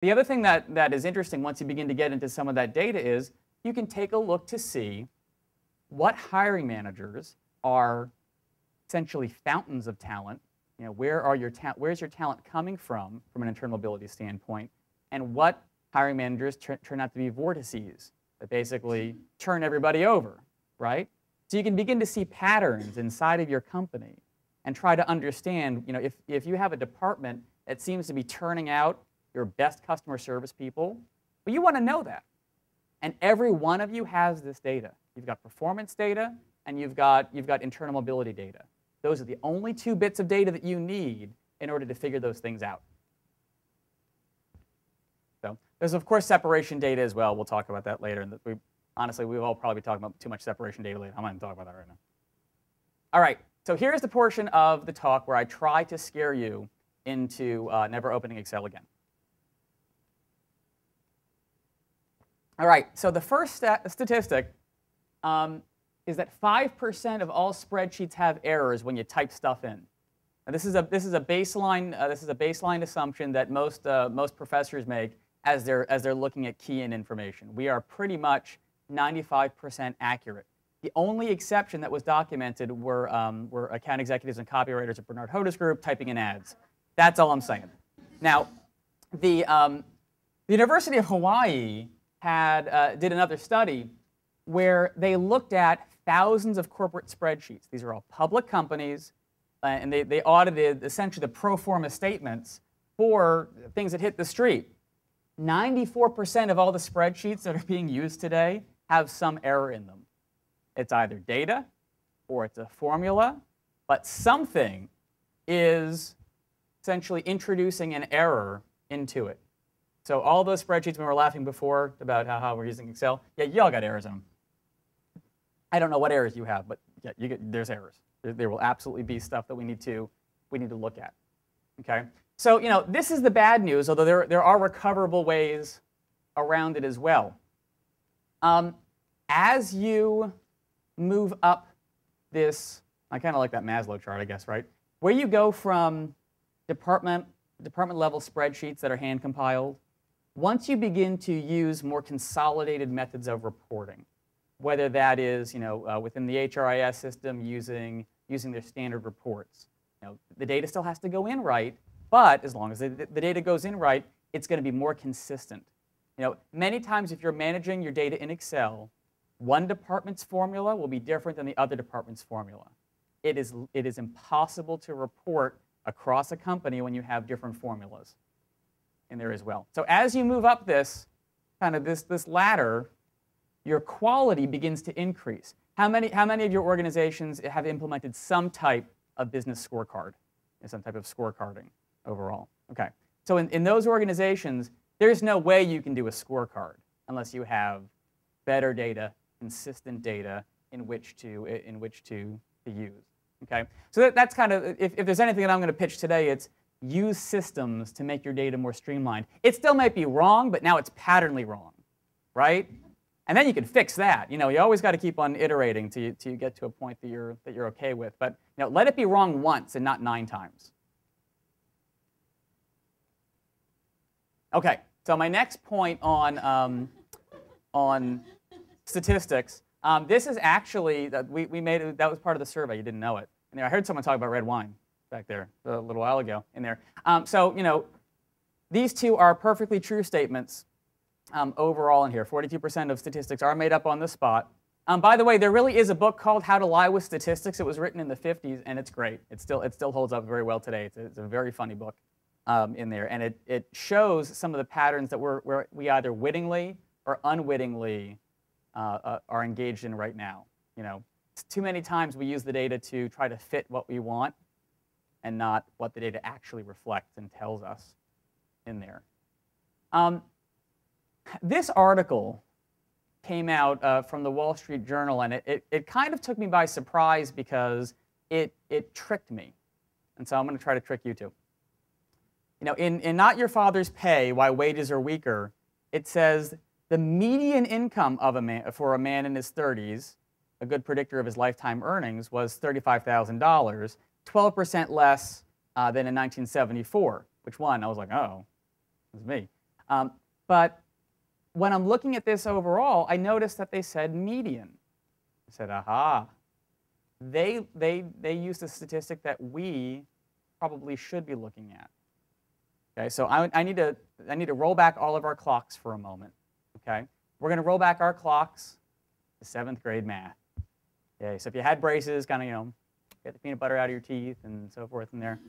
The other thing that is interesting once you begin to get into some of that data is you can take a look to see what hiring managers are essentially fountains of talent. You know, where's your talent coming from an internal mobility standpoint, and what hiring managers turn out to be vortices that basically turn everybody over, right? So you can begin to see patterns inside of your company and try to understand, you know, if you have a department that seems to be turning out your best customer service people, well, you want to know that. And every one of you has this data. You've got performance data and you've got internal mobility data. Those are the only two bits of data that you need in order to figure those things out. So there's, of course, separation data as well. We'll talk about that later. And honestly, we'll all probably be talking about too much separation data later. I'm not going to talk about that right now. All right, so here's the portion of the talk where I try to scare you into never opening Excel again. All right, so the first statistic is that 5% of all spreadsheets have errors when you type stuff in. Now, this is a baseline assumption that most professors make as they're looking at key-in information. We are pretty much 95% accurate. The only exception that was documented were account executives and copywriters at Bernard Hoda's group typing in ads. That's all I'm saying. Now, the University of Hawaii did another study where they looked at thousands of corporate spreadsheets. These are all public companies, and they audited essentially the pro forma statements for things that hit the street. 94% of all the spreadsheets that are being used today have some error in them. It's either data or it's a formula, but something is essentially introducing an error into it. So all those spreadsheets we were laughing before about how we're using Excel, yeah, y'all got errors in them. I don't know what errors you have, but yeah, there's errors. There will absolutely be stuff that we need to look at. Okay. So you know, this is the bad news, although there are recoverable ways around it as well. As you move up this, I kind of like that Maslow chart, I guess, right? Where you go from department level spreadsheets that are hand compiled, once you begin to use more consolidated methods of reporting, whether that is, you know, within the HRIS system using their standard reports, you know, the data still has to go in right, but as long as the data goes in right, it's going to be more consistent. You know, many times if you're managing your data in Excel, one department's formula will be different than the other department's formula. It is impossible to report across a company when you have different formulas in there as well. So as you move up this ladder, your quality begins to increase. How many of your organizations have implemented some type of business scorecard, some type of scorecarding overall? Okay. So in those organizations, there's no way you can do a scorecard unless you have better data, consistent data in which to use. Okay. So that's kind of, if there's anything that I'm going to pitch today, it's use systems to make your data more streamlined. It still might be wrong, but now it's patternly wrong, right? And then you can fix that. You know, you always got to keep on iterating till you get to a point that you're okay with. But you know, let it be wrong once and not 9 times. Okay. So my next point on statistics. This is actually that we made. That was part of the survey. You didn't know it. And I heard someone talk about red wine back there a little while ago in there. So you know, these two are perfectly true statements overall in here. 42% of statistics are made up on the spot. By the way, there really is a book called How to Lie with Statistics. It was written in the 50s, and it's great. It still holds up very well today. It's a very funny book in there, and it shows some of the patterns that we either wittingly or unwittingly are engaged in right now. You know, too many times we use the data to try to fit what we want and not what the data actually reflects and tells us in there. This article came out from the Wall Street Journal, and it kind of took me by surprise because it tricked me. And so I'm going to try to trick you too. You know, in Not Your Father's Pay, Why Wages Are Weaker, it says the median income for a man in his 30s, a good predictor of his lifetime earnings, was $35,000, 12% less than in 1974. Which one? I was like, oh, it was me. But when I'm looking at this overall, I noticed that they said median. I said, aha. They used a statistic that we probably should be looking at. Okay, so I need to roll back all of our clocks for a moment. Okay, we're going to roll back our clocks to 7th grade math. Okay, so if you had braces, kind of, get the peanut butter out of your teeth and so forth in there.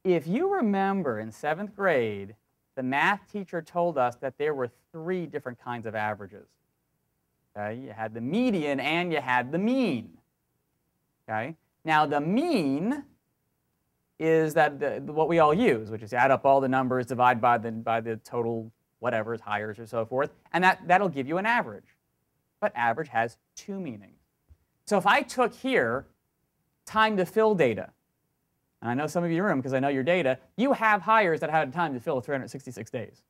If you remember in 7th grade, the math teacher told us that there were 3 different kinds of averages. Okay, you had the median and you had the mean. Okay, now the mean is that what we all use, which is add up all the numbers, divide by the total whatever's, hires or so forth, and that'll give you an average. But average has 2 meanings. So if I took here time to fill data, and I know some of you in the room because I know your data, you have hires that had time to fill 366 days.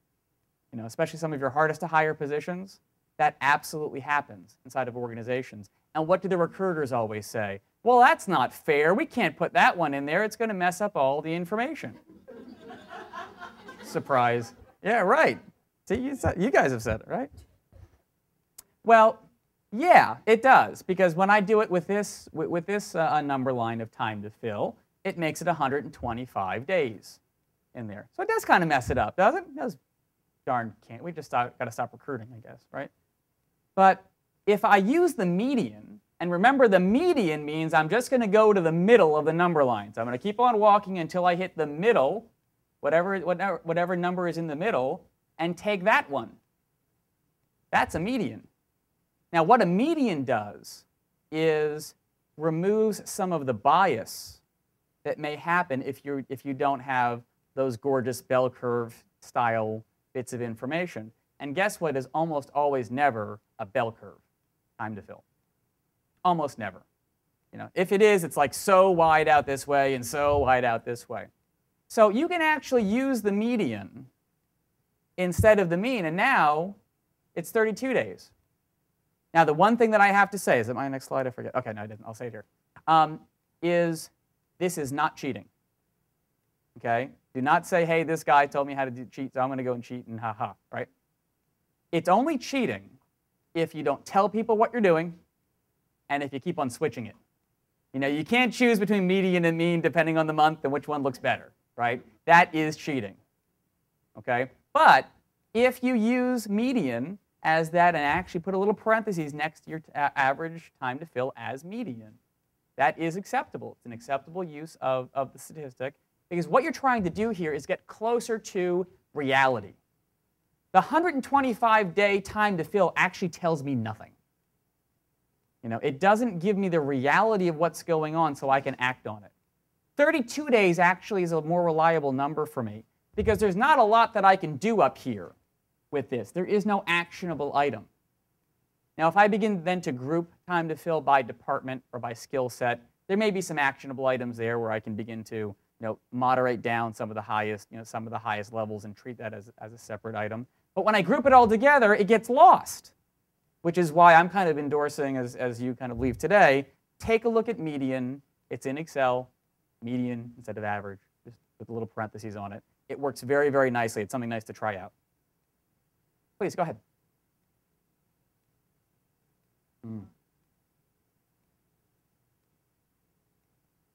Especially some of your hardest to hire positions, that absolutely happens inside of organizations. And what do the recruiters always say? Well, that's not fair. We can't put that one in there. It's going to mess up all the information. Surprise. Yeah, right. See, you guys have said it, right? Well, yeah, it does. Because when I do it with this number line of time to fill, it makes it 125 days in there. So it does kind of mess it up, doesn't it? It does. Darn can't. We just got to stop recruiting, I guess, right? But if I use the median, and remember the median means I'm just going to go to the middle of the number lines. I'm going to keep on walking until I hit the middle, whatever number is in the middle, and take that one. That's a median. Now, what a median does is removes some of the bias that may happen if you don't have those gorgeous bell curve style bits of information. And guess what is almost always never a bell curve time to fill? Almost never. If it is, it's like so wide out this way and so wide out this way. So you can actually use the median instead of the mean, and now it's 32 days. Now, the one thing that I have to say, is it my next slide? I forget. Okay, no, I didn't. I'll say it here. Is this is not cheating. Okay? Do not say, hey, this guy told me how to cheat, so I'm going to go and cheat and ha-ha, right? It's only cheating if you don't tell people what you're doing and if you keep on switching it. You can't choose between median and mean depending on the month and which one looks better, right? That is cheating, okay? But if you use median as that and actually put a little parentheses next to your average time to fill as median, that is acceptable. It's an acceptable use of the statistic because what you're trying to do here is get closer to reality. The 125-day time to fill actually tells me nothing. It doesn't give me the reality of what's going on so I can act on it. 32 days actually is a more reliable number for me because there's not a lot that I can do up here with this. There is no actionable item. Now, if I begin then to group time to fill by department or by skill set, there may be some actionable items there where I can begin to moderate down some of the highest levels and treat that as a separate item. But when I group it all together, it gets lost, which is why I'm kind of endorsing, as you kind of leave today, take a look at median. It's in Excel, median instead of average, just with a little parentheses on it. It works very, very nicely. It's something nice to try out. Please, go ahead.